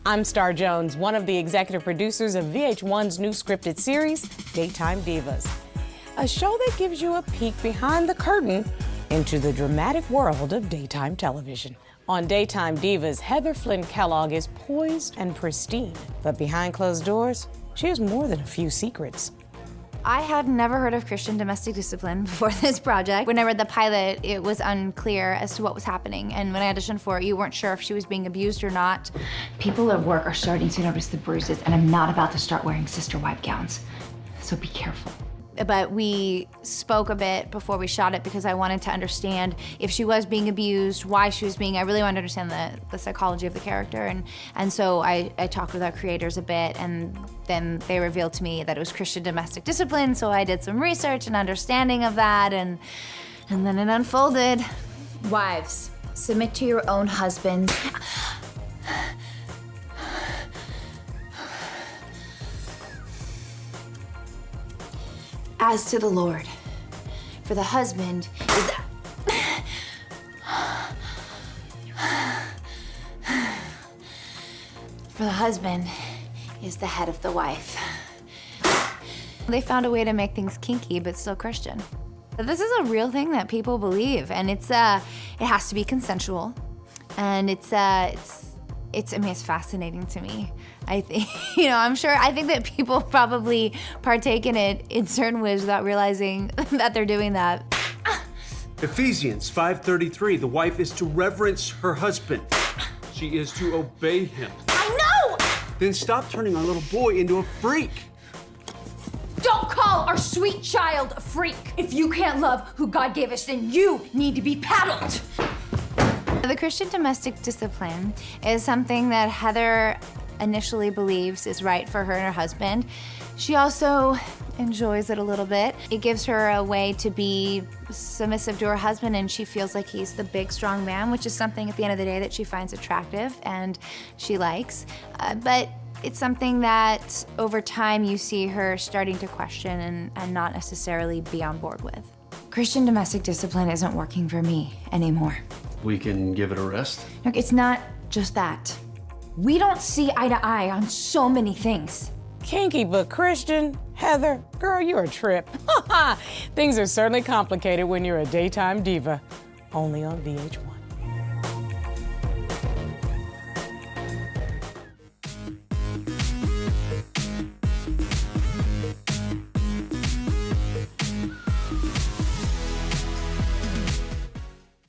I'm Star Jones, one of the executive producers of VH1's new scripted series, Daytime Divas. A show that gives you a peek behind the curtain into the dramatic world of daytime television. On Daytime Divas, Heather Flynn Kellogg is poised and pristine, but behind closed doors, she has more than a few secrets. I had never heard of Christian domestic discipline before this project. When I read the pilot, it was unclear as to what was happening. And when I auditioned for it, you weren't sure if she was being abused or not. People at work are starting to notice the bruises, and I'm not about to start wearing sister wife gowns. So be careful. But we spoke a bit before we shot it because I wanted to understand if she was being abused, why she was being, I really wanted to understand the psychology of the character. And so I talked with our creators a bit, and then they revealed to me that it was Christian domestic discipline, so I did some research and understanding of that, and then it unfolded. Wives, submit to your own husbands. As to the Lord, for the husband is the head of the wife. They found a way to make things kinky, but still Christian. This is a real thing that people believe, and it has to be consensual, and it's fascinating to me. I think, I think that people probably partake in it in certain ways without realizing that they're doing that. Ephesians 5:33, the wife is to reverence her husband. She is to obey him. I know! Then stop turning our little boy into a freak. Don't call our sweet child a freak. If you can't love who God gave us, then you need to be paddled. The Christian domestic discipline is something that Heather initially believes is right for her and her husband. She also enjoys it a little bit. It gives her a way to be submissive to her husband, and she feels like he's the big, strong man, which is something at the end of the day that she finds attractive and she likes. But it's something that over time you see her starting to question and not necessarily be on board with. Christian domestic discipline isn't working for me anymore. We can give it a rest. Look, it's not just that. We don't see eye to eye on so many things. Kinky but Christian? Heather, girl, you're a trip. Things are certainly complicated when you're a daytime diva. Only on VH1.